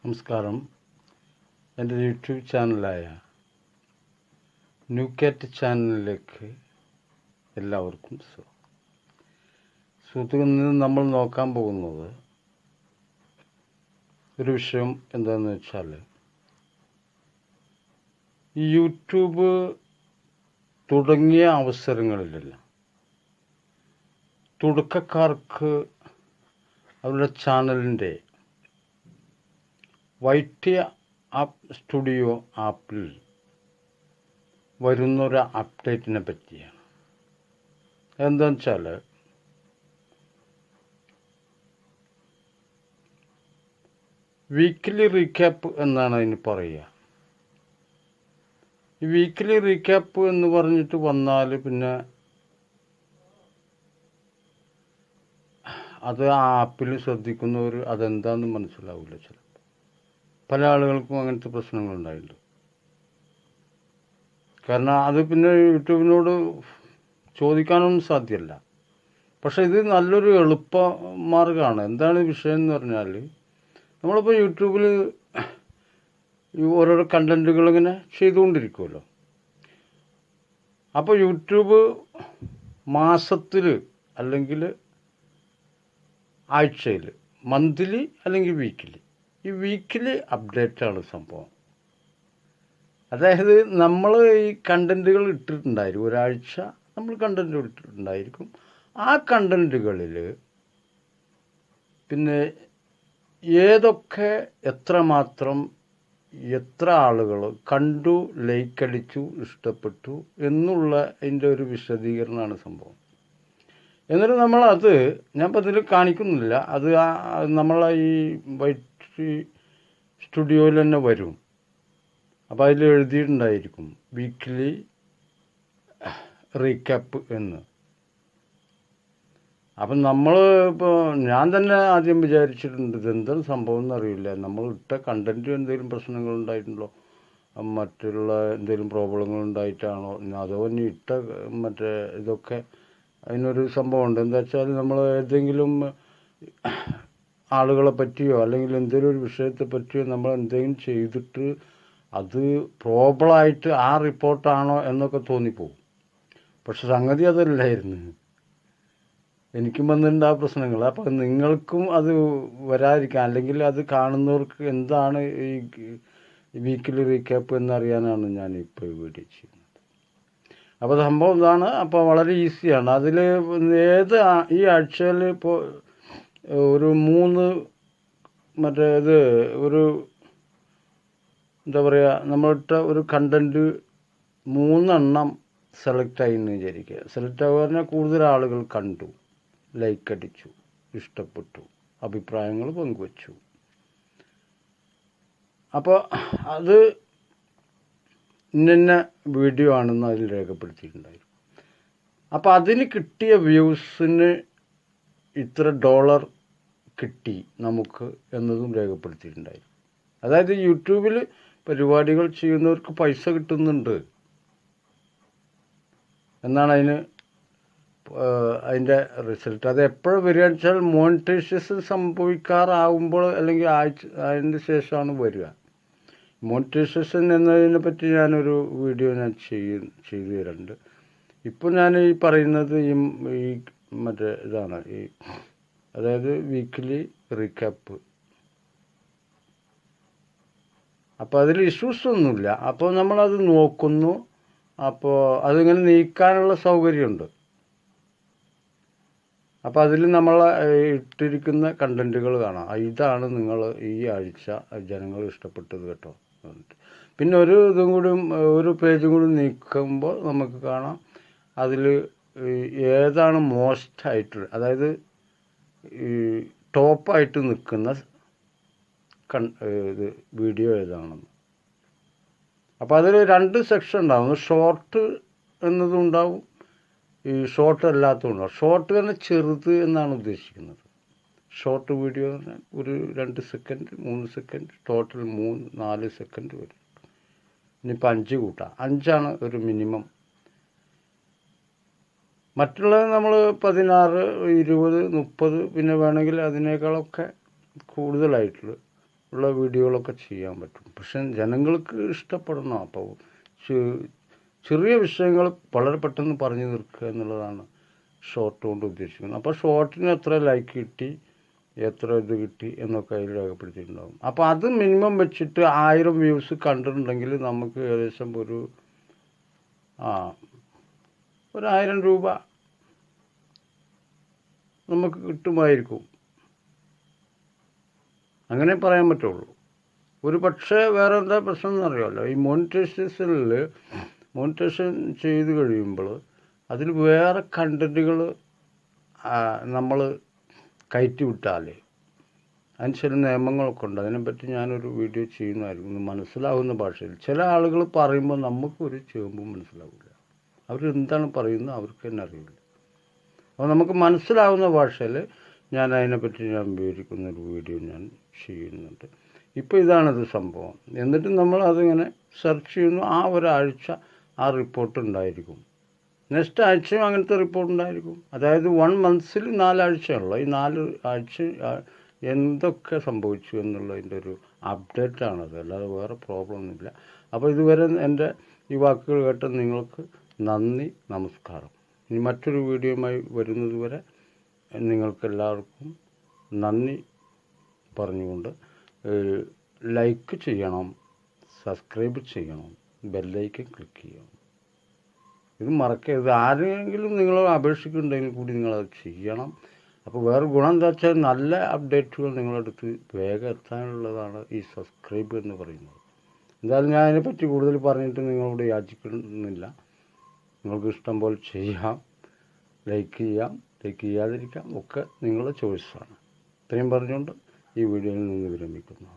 നമസ്കാരം. എൻ്റെ YouTube ചാനലായ new കാറ്റ് ചാനലിലേക്ക് എല്ലാവർക്കും സുഹൃത്തുക്കളിൽ നിന്ന് നമ്മൾ നോക്കാൻ പോകുന്നത് ഒരു വിഷയം എന്താണെന്ന് വെച്ചാൽ, ഈ യൂട്യൂബ് തുടങ്ങിയ അവസരങ്ങളിലെല്ലാം തുടക്കക്കാർക്ക് അവരുടെ ചാനലിൻ്റെ വൈറ്റ് ആപ്പ് സ്റ്റുഡിയോ ആപ്പിൽ വരുന്നൊരു അപ്ഡേറ്റിനെ പറ്റിയാണ്. എന്താണെന്ന് വെച്ചാൽ, വീക്കിലി റീക്യാപ്പ് എന്നാണ് അതിന് പറയുക. ഈ വീക്കിലി റീക്യാപ്പ് എന്ന് പറഞ്ഞിട്ട് വന്നാൽ പിന്നെ അത് ആ ആപ്പിൽ ശ്രദ്ധിക്കുന്നവർ അതെന്താണെന്ന് മനസ്സിലാവില്ല. ചിലപ്പോൾ പല ആളുകൾക്കും അങ്ങനത്തെ പ്രശ്നങ്ങളുണ്ടായിട്ടുണ്ട്. കാരണം അത് പിന്നെ യൂട്യൂബിനോട് ചോദിക്കാനൊന്നും സാധ്യമല്ല. പക്ഷേ ഇത് നല്ലൊരു എളുപ്പ മാർഗ്ഗമാണ്. എന്താണ് വിഷയം എന്ന് പറഞ്ഞാൽ, നമ്മളിപ്പോൾ യൂട്യൂബിൽ ഓരോരോ കണ്ടൻറ്റുകൾ ഇങ്ങനെ ചെയ്തുകൊണ്ടിരിക്കുമല്ലോ. അപ്പോൾ യൂട്യൂബ് മാസത്തിൽ അല്ലെങ്കിൽ ആഴ്ചയിൽ, മന്ത്ലി അല്ലെങ്കിൽ വീക്കിലി, ഈ വീക്കിലി അപ്ഡേറ്റാണ് സംഭവം. അതായത് നമ്മൾ ഈ കണ്ടൻറ്റുകൾ ഇട്ടിട്ടുണ്ടായിരിക്കും, ഒരാഴ്ച നമ്മൾ കണ്ടൻറ്റ് ഇട്ടിട്ടുണ്ടായിരിക്കും. ആ കണ്ടൻറ്റുകളിൽ പിന്നെ ഏതൊക്കെ എത്രമാത്രം എത്ര ആളുകൾ കണ്ടു, ലൈക്ക് അടിച്ചു, ഇഷ്ടപ്പെട്ടു എന്നുള്ള അതിൻ്റെ ഒരു വിശദീകരണമാണ് സംഭവം. എന്നിട്ട് നമ്മളത് ഞാനിപ്പോൾ ഇതിൽ കാണിക്കുന്നില്ല, അത് നമ്മളെ ഈ വൈറ്റ് സ്റ്റുഡിയോയിൽ തന്നെ വരും. അപ്പോൾ അതിൽ എഴുതിയിട്ടുണ്ടായിരിക്കും വീക്കിലി റീക്യാപ്പ് എന്ന്. അപ്പം നമ്മൾ ഇപ്പോൾ ഞാൻ തന്നെ ആദ്യം വിചാരിച്ചിട്ടുണ്ട് ഇതെന്താണ് സംഭവം എന്നറിയില്ല. നമ്മൾ ഇട്ട കണ്ടൻറ്റ് എന്തെങ്കിലും പ്രശ്നങ്ങളുണ്ടായിട്ടുണ്ടോ, മറ്റുള്ള എന്തെങ്കിലും പ്രോബ്ലങ്ങളുണ്ടായിട്ടാണോ, അതോ ഇനി ഇട്ട മറ്റേ ഇതൊക്കെ അതിനൊരു സംഭവമുണ്ട്. എന്താ വെച്ചാൽ, നമ്മൾ ഏതെങ്കിലും ആളുകളെ പറ്റിയോ അല്ലെങ്കിൽ എന്തെങ്കിലും ഒരു വിഷയത്തെ പറ്റിയോ നമ്മൾ എന്തെങ്കിലും ചെയ്തിട്ട് അത് പ്രോബ്ലമായിട്ട് ആ റിപ്പോർട്ടാണോ എന്നൊക്കെ തോന്നിപ്പോവും. പക്ഷെ സംഗതി അതല്ലായിരുന്നു. എനിക്കും വന്നിട്ടുണ്ട് ആ പ്രശ്നങ്ങൾ. അപ്പോൾ നിങ്ങൾക്കും അത് വരാതിരിക്കാൻ, അല്ലെങ്കിൽ അത് കാണുന്നവർക്ക് എന്താണ് ഈ വീക്കിലി റീക്യാപ്പ് എന്നറിയാനാണ് ഞാനിപ്പോൾ ഈ വീഡിയോ ചെയ്യുന്നത്. അപ്പോൾ സംഭവം ഇതാണ്. അപ്പോൾ വളരെ ഈസിയാണ്. അതിൽ ഈ ആഴ്ചയിൽ ഇപ്പോൾ ഒരു 3 മറ്റേത് ഒരു എന്താ പറയുക, നമ്മളിട്ട ഒരു കണ്ടൻറ്റ് 3 എണ്ണം സെലക്ട് ആയി എന്ന് വിചാരിക്കുക. സെലക്ട് ആവുക പറഞ്ഞാൽ കൂടുതൽ ആളുകൾ കണ്ടു, ലൈക്ക് അടിച്ചു, ഇഷ്ടപ്പെട്ടു, അഭിപ്രായങ്ങൾ പങ്കുവച്ചു. അപ്പോൾ അത് ഇന്ന വീഡിയോ ആണെന്ന് അതിൽ രേഖപ്പെടുത്തിയിട്ടുണ്ടായിരുന്നു. അപ്പോൾ അതിന് കിട്ടിയ വ്യൂസിന് ഇത്ര ഡോളർ കിട്ടി നമുക്ക് എന്നതും രേഖപ്പെടുത്തിയിട്ടുണ്ടായിരുന്നു. അതായത് യൂട്യൂബിൽ പരിപാടികൾ ചെയ്യുന്നവർക്ക് പൈസ കിട്ടുന്നുണ്ട് എന്നാണ് അതിൻ്റെ റിസൾട്ട്. അത് എപ്പോഴും വരികയെന്ന് വെച്ചാൽ മോണിറ്റൈസേഷൻ സംഭവിക്കാറാവുമ്പോൾ അല്ലെങ്കിൽ അതിൻ്റെ ശേഷമാണ് വരിക. മോണിറ്റൈസേഷൻ എന്നതിനെ പറ്റി ഞാനൊരു വീഡിയോ ചെയ്തു തരുന്നുണ്ട്. ഇപ്പോൾ ഞാൻ ഈ പറയുന്നത് ഈ മറ്റേ ഇതാണ്, അതായത് വീക്കിലി റീക്യാപ്പ്. അപ്പോൾ അതിൽ ഇഷ്യൂസ് ഒന്നുമില്ല. അപ്പോൾ നമ്മളത് നോക്കുന്നു. അപ്പോൾ അതിങ്ങനെ നീക്കാനുള്ള സൗകര്യമുണ്ട്. അപ്പോൾ അതിൽ നമ്മൾ ഇട്ടിരിക്കുന്ന കണ്ടൻറ്റുകൾ കാണാം. ഇതാണ് നിങ്ങൾ ഈ ആഴ്ച ജനങ്ങൾ ഇഷ്ടപ്പെട്ടത് കേട്ടോ. പിന്നെ ഒരു പേജും കൂടി നീക്കുമ്പോൾ നമുക്ക് കാണാം അതിൽ ഏതാണ് മോസ്റ്റ് ആയിട്ട്, അതായത് ഈ ടോപ്പായിട്ട് നിൽക്കുന്ന ഇത് വീഡിയോ ഏതാണെന്ന്. അപ്പോൾ അതിൽ 2 സെക്ഷൻ ഉണ്ടാവും. ഷോർട്ട് എന്നതും ഉണ്ടാവും, ഈ ഷോർട്ട് അല്ലാത്തതും ഉണ്ടാവും. ഷോർട്ട് തന്നെ ചെറുത് എന്നാണ് ഉദ്ദേശിക്കുന്നത്. ഷോർട്ട് വീഡിയോ എന്ന് പറഞ്ഞാൽ ഒരു 2 സെക്കൻഡ്, 3 സെക്കൻഡ്, ടോട്ടൽ 4 സെക്കൻഡ് വരും. ഇനിയിപ്പോൾ 5 കൂട്ടാം. 5ആണ് ഒരു മിനിമം. മറ്റുള്ളത് നമ്മൾ 16, 20, 30 പിന്നെ വേണമെങ്കിൽ അതിനേക്കാളൊക്കെ കൂടുതലായിട്ടുള്ള ഉള്ള വീഡിയോകളൊക്കെ ചെയ്യാൻ പറ്റും. പക്ഷെ ജനങ്ങൾക്ക് ഇഷ്ടപ്പെടണം. അപ്പോൾ ചെറിയ വിഷയങ്ങൾ വളരെ പെട്ടെന്ന് പറഞ്ഞു തീർക്കുക എന്നുള്ളതാണ് ഷോർട്ട് കൊണ്ട് ഉദ്ദേശിക്കുന്നത്. അപ്പോൾ ഷോർട്ടിന് എത്ര ലൈക്ക് കിട്ടി, എത്ര ഇത് കിട്ടി എന്നൊക്കെ അതിൽ രേഖപ്പെടുത്തിയിട്ടുണ്ടാകും. അപ്പോൾ അത് മിനിമം വെച്ചിട്ട് 1000 വ്യൂസ് കണ്ടിട്ടുണ്ടെങ്കിൽ നമുക്ക് ഏകദേശം ഒരു 1000 രൂപ നമുക്ക് കിട്ടുമായിരിക്കും. അങ്ങനെ പറയാൻ പറ്റുള്ളൂ. ഒരു പക്ഷേ വേറെ എന്താ പ്രശ്നം എന്നറിയാമല്ലോ, ഈ മോണിറ്റൈസേഷൻ ചെയ്ത് കഴിയുമ്പോൾ അതിൽ വേറെ കണ്ടൻറ്റുകൾ നമ്മൾ കയറ്റി വിട്ടാൽ അതിന് ചില നിയമങ്ങളൊക്കെ ഉണ്ട്. അതിനെപ്പറ്റി ഞാനൊരു വീഡിയോ ചെയ്യുന്നതായിരിക്കും, മനസ്സിലാവുന്ന ഭാഷയിൽ. ചില ആളുകൾ പറയുമ്പോൾ നമുക്കൊരു ചേമ്പും മനസ്സിലാവില്ല. അവരെന്താണ് പറയുന്നത് അവർക്ക് തന്നെ അറിയില്ല. അപ്പോൾ നമുക്ക് മനസ്സിലാവുന്ന ഭാഷയിൽ ഞാൻ അതിനെപ്പറ്റി വിവരിക്കുന്നൊരു വീഡിയോ ഞാൻ ചെയ്യുന്നുണ്ട്. ഇപ്പോൾ ഇതാണത് സംഭവം. എന്നിട്ട് നമ്മൾ അതിങ്ങനെ സെർച്ച് ചെയ്യുന്നു. ആ ഒരാഴ്ച ആ റിപ്പോർട്ട് ഉണ്ടായിരിക്കും. നെക്സ്റ്റ് ആഴ്ചയും അങ്ങനത്തെ റിപ്പോർട്ട് ഉണ്ടായിരിക്കും. അതായത് 1 മന്ത്സിൽ 4 ആഴ്ചയാണല്ലോ. ഈ 4 ആഴ്ച എന്തൊക്കെ സംഭവിച്ചു എന്നുള്ളതിൻ്റെ ഒരു അപ്ഡേറ്റാണത്, അല്ലാതെ വേറെ പ്രോബ്ലം ഒന്നുമില്ല. അപ്പോൾ ഇതുവരെ എൻ്റെ ഈ വാക്കുകൾ കേട്ട നിങ്ങൾക്ക് നന്ദി, നമസ്കാരം. ഇനി മറ്റൊരു വീഡിയോയുമായി വരുന്നത് വരെ നിങ്ങൾക്കെല്ലാവർക്കും നന്ദി പറഞ്ഞുകൊണ്ട് ലൈക്ക് ചെയ്യണം, സബ്സ്ക്രൈബ് ചെയ്യണം, ബെല്ലൈക്കൻ ക്ലിക്ക് ചെയ്യണം. ഇത് മറക്കരുത്. ആരെങ്കിലും നിങ്ങൾ അപേക്ഷിക്കുന്നുണ്ടെങ്കിൽ കൂടി നിങ്ങളത് ചെയ്യണം. അപ്പോൾ വേറെ ഗുണം എന്താ വെച്ചാൽ നല്ല അപ്ഡേറ്റുകൾ നിങ്ങളടുത്ത് വേഗം എത്താനുള്ളതാണ് ഈ സബ്സ്ക്രൈബ് എന്ന് പറയുന്നത്. എന്തായാലും ഞാൻ അതിനെപ്പറ്റി കൂടുതൽ പറഞ്ഞിട്ട് നിങ്ങളോട് യാചിക്കുന്നില്ല. നിങ്ങൾക്ക് ഇഷ്ടം പോലെ ചെയ്യാം, ലൈക്ക് ചെയ്യാം, ലൈക്ക് ചെയ്യാതിരിക്കാം, ഒക്കെ നിങ്ങളുടെ ചോയ്സാണ്. ഇത്രയും പറഞ്ഞുകൊണ്ട് ഈ വീഡിയോയിൽ നിന്ന് വിരമിക്കുന്നു.